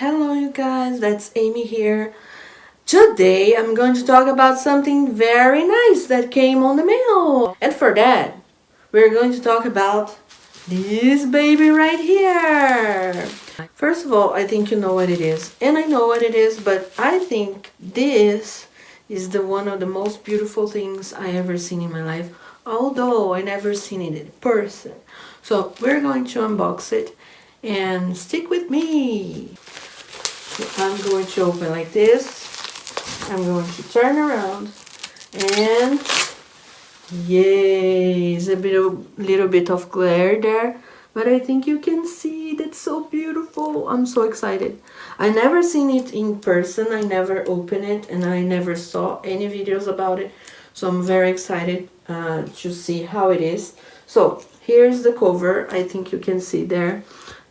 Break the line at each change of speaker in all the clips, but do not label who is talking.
Hello you guys, that's Amy here. Today I'm going to talk about something very nice that came on the mail. And for that, we're going to talk about this baby right here. First of all, I think you know what it is. And I know what it is, but I think this is the one of the most beautiful things I ever seen in my life. Although I never seen it in person. So we're going to unbox it and stick with me. I'm going to open like this. I'm going to turn around and yay, it's a little bit of glare there, but I think you can see that's so beautiful. I'm so excited. I never seen it in person. I never opened it and I never saw any videos about it. So I'm very excited to see how it is. So here's the cover. I think you can see there.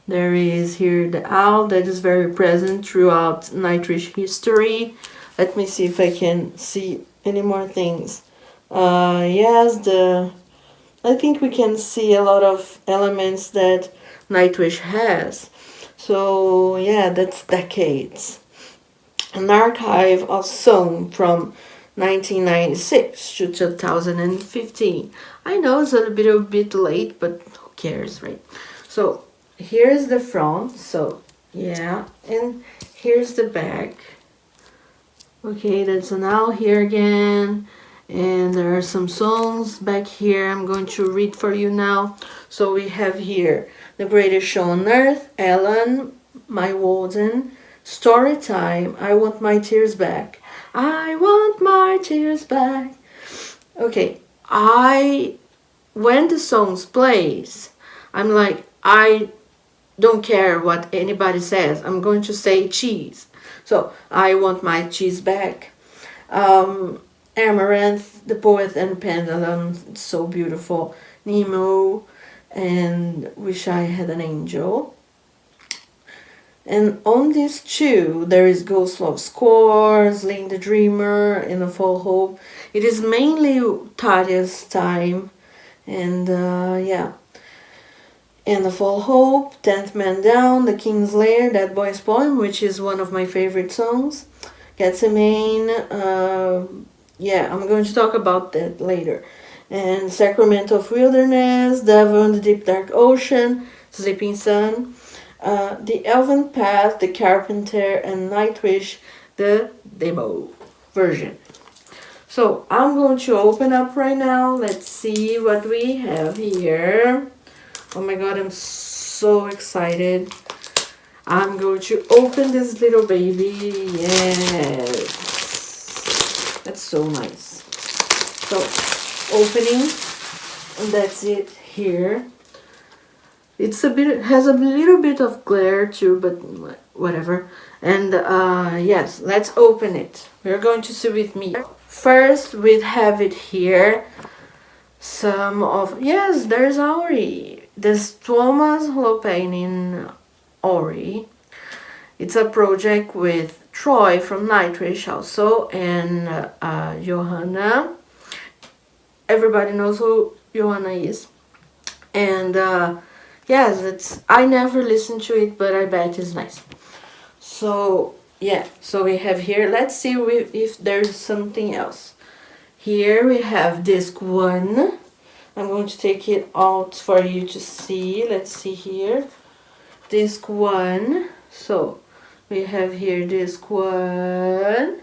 There is here the owl that is very present throughout Nightwish history. Let me see if I can see any more things. Yes, I think we can see a lot of elements that Nightwish has. So yeah, that's decades. An archive of song from 1996 to 2015. I know it's a bit late, but who cares, right? So here's the front, so yeah, and here's the back. Okay, that's an owl here again, and there are some songs back here. I'm going to read for you now. So we have here The Greatest Show on Earth, Ellen, My Warden, Story Time, I Want My Tears Back, I Want My Tears Back. Okay, when the songs plays, I'm like, I don't care what anybody says. I'm going to say cheese. So, I want my cheese back. Amaranth, The Poet and Pendulum, it's so beautiful. Nemo, and Wish I Had an Angel. And on these two, there is Ghost Love Score, Sling the Dreamer, and A Fall Hope. It is mainly Taria's time. And yeah. And A Fall Hope, 10th Man Down, The King's Lair, That Boy's Poem, which is one of my favorite songs. Gethsemane, yeah, I'm going to talk about that later. And Sacrament of Wilderness, Devil in the Deep Dark Ocean, Sleeping Sun, The Elven Path, The Carpenter, and Nightwish, the demo version. So I'm going to open up right now. Let's see what we have here. Oh my god, I'm so excited. I'm going to open this little baby. Yes. That's so nice. So, opening. And that's it here. Has a little bit of glare too, but whatever. And yes, let's open it. We're going to see with me. First, we have it here. Yes, there's Ori. There's Thomas Holopain in Ori. It's a project with Troy from Nightwish also, and Johanna. Everybody knows who Johanna is. And yes, I never listened to it, but I bet it's nice. So yeah, so we have here, let's see if there's something else. Here we have disc 1. I'm going to take it out for you to see. Let's see here. Disc 1. So, we have here disc 1.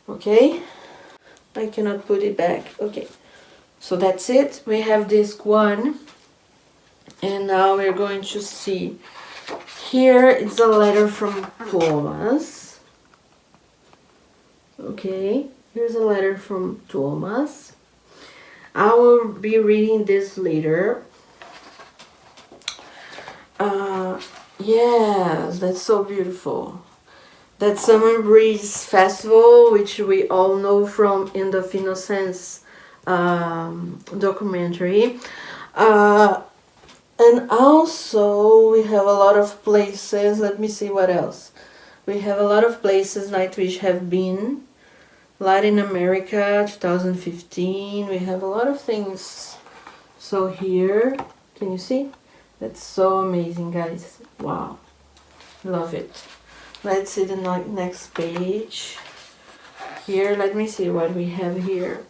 Okay. I cannot put it back. Okay. So that's it. We have disc 1. And now we're going to see. Here it's a letter from Thomas. Okay. Here's a letter from Thomas. I will be reading this later. Yes, that's so beautiful. That Summer Breeze Festival, which we all know from In the Innocence documentary. And also we have a lot of places. Let me see what else. We have a lot of places Nightwish have been. Latin America, 2015. We have a lot of things. So here, can you see? That's so amazing, guys. Wow. Love it. Let's see the next page. Here, let me see what we have here.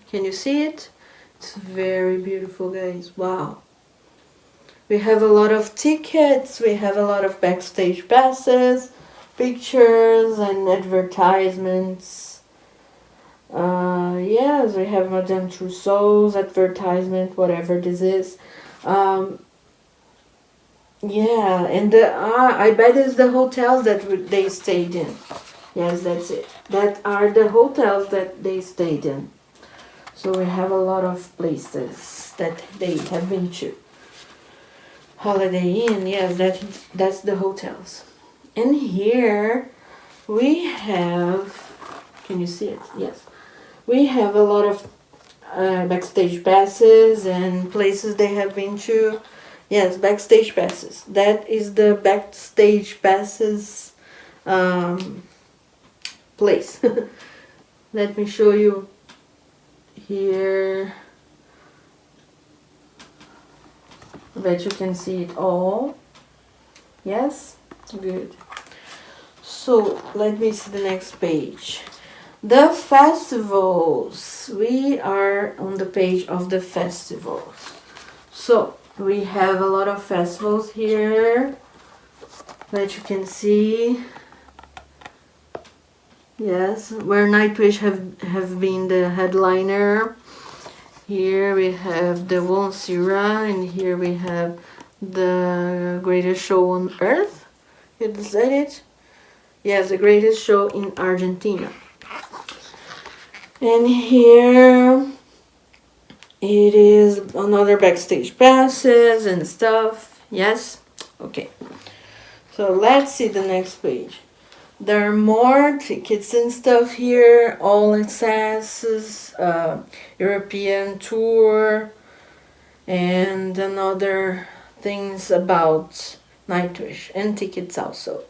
Can you see it? It's very beautiful, guys. Wow. We have a lot of tickets. We have a lot of backstage passes, pictures, and advertisements. Yes, we have Madame Tussauds advertisement, whatever this is. Yeah, and I bet it's the hotels that they stayed in. Yes, that's it. That are the hotels that they stayed in. So we have a lot of places that they have been to. Holiday Inn, yes, that's the hotels. And here we have, can you see it? Yes. We have a lot of backstage passes and places they have been to. Yes, backstage passes. That is the backstage passes place. Let me show you here. I bet you can see it all. Yes? Good. So, let me see the next page. The festivals. We are on the page of the festivals. So, we have a lot of festivals here that you can see. Yes, where Nightwish have been the headliner. Here we have the Won Sira, and here we have the greatest show on earth. Is that it? Yes, the greatest show in Argentina. And here it is another backstage passes and stuff. Yes? Okay. So let's see the next page. There are more tickets and stuff here. All accesses, European tour, and another things about Nightwish and tickets also.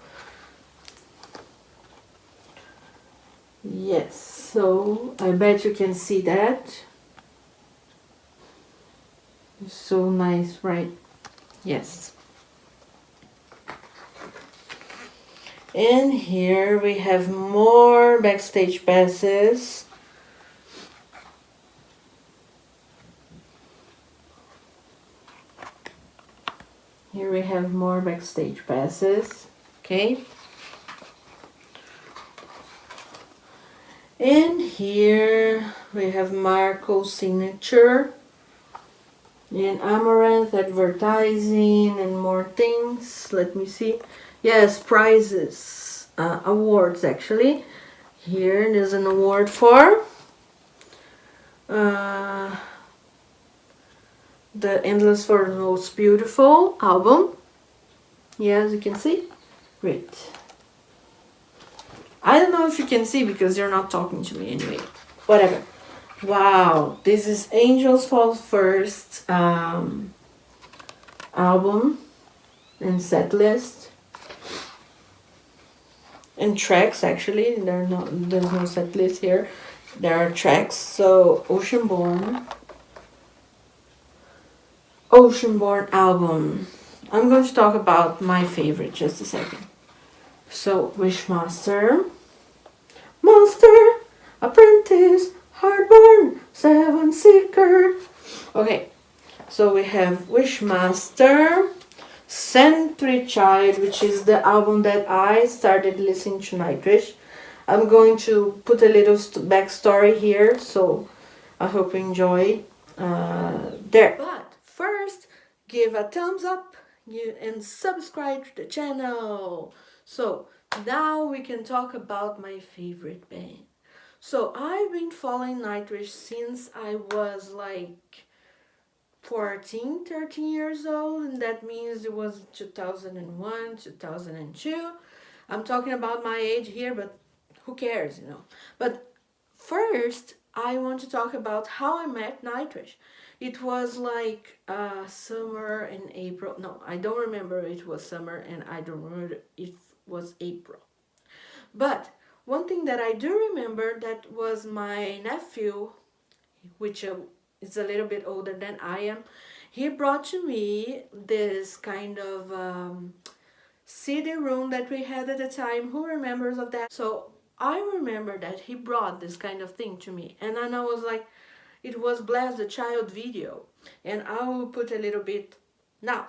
Yes, so I bet you can see that. It's so nice, right? Yes. And here we have more backstage passes. Here we have more backstage passes. Okay. And here we have Marco's signature. And Amaranth advertising and more things. Let me see. Yes, prizes, awards actually. Here there's an award for the Endless for the Most Beautiful album. Yes, you can see. Great. I don't know if you can see because you're not talking to me anyway. Whatever. Wow, this is Angels Fall First album and set list. And tracks actually. There's no set list here. There are tracks. So Oceanborn album. I'm going to talk about my favorite just a second. So Wishmaster, Monster, Apprentice, Hardborn, Seven Seeker. Okay, so we have Wishmaster, Sentry Child, which is the album that I started listening to Nightwish. I'm going to put a little backstory here, so I hope you enjoy there. But first, give a thumbs up and subscribe to the channel. So now we can talk about my favorite band. So I've been following Nightwish since I was like 13 years old, and that means it was 2001, 2002. I'm talking about my age here, but who cares, you know. But first, I want to talk about how I met Nightwish. It was like summer in April. No, I don't remember it was summer, and I don't remember it was April. But one thing that I do remember, that was my nephew, which is a little bit older than I am. He brought to me this kind of CD room that we had at the time. Who remembers of that? So I remember that he brought this kind of thing to me, and then I was like, it was Bless the Child video, and I will put a little bit now.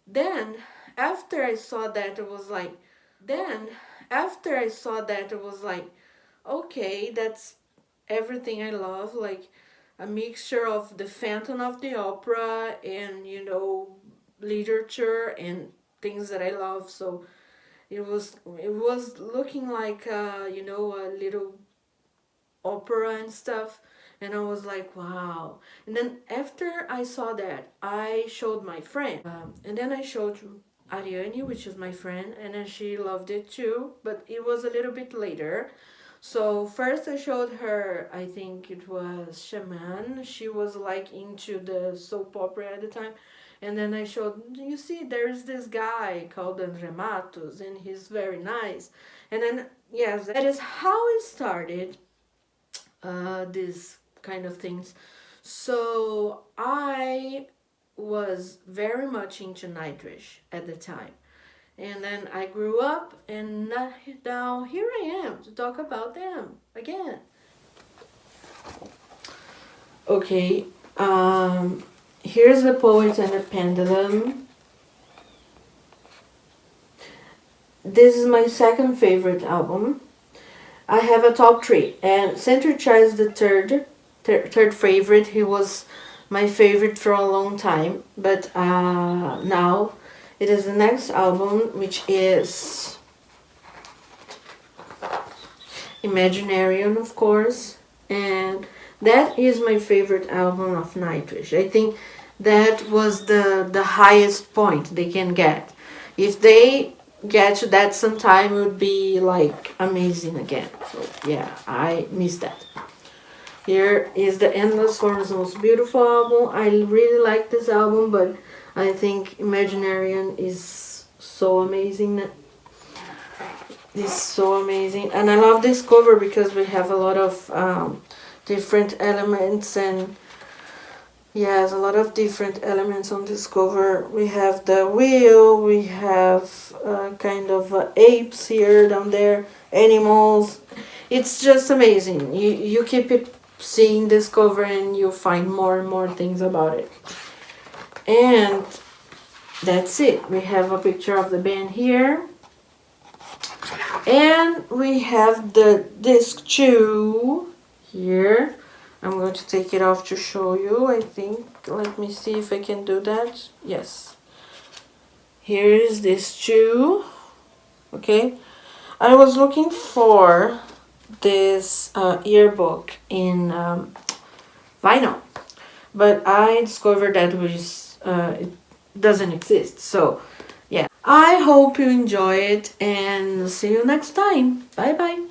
Then after I saw that, it was like, okay, that's everything I love, like a mixture of the Phantom of the Opera and, you know, literature and things that I love. So it was looking like you know, a little opera and stuff, and I was like, wow. And then after I saw that, I showed my friend, and then I showed Ariane, which is my friend, and then she loved it too, but it was a little bit later. So first I showed her, I think it was Shaman. She was like into the soap opera at the time. And then I showed, you see, there's this guy called Andre Matos, and he's very nice. And then, yes, that is how it started, these kind of things. So I was very much into Nightwish at the time. And then I grew up, and now here I am to talk about them again. Okay, here's the Poet and the Pendulum. This is my second favorite album. I have a top three, and Center Charles the third favorite. He was my favorite for a long time, but now it is the next album, which is Imaginarium, of course, and that is my favorite album of Nightwish. I think that was the highest point they can get. If they get to that sometime, it would be like amazing again. So yeah, I miss that. Here is the Endless Storm's most beautiful album. I really like this album, but I think Imaginarium is so amazing. It's so amazing, and I love this cover because we have a lot of different elements, and yes, a lot of different elements on this cover. We have the wheel, we have kind of apes here, down there, animals. It's just amazing. You keep it seeing this cover and you find more and more things about it. And that's it. We have a picture of the band here. And we have the disc 2 here. I'm going to take it off to show you, I think. Let me see if I can do that. Yes. Here is this 2. Okay. I was looking for this earbook in vinyl, but I discovered that it doesn't exist. So yeah, I hope you enjoy it, and see you next time. Bye bye.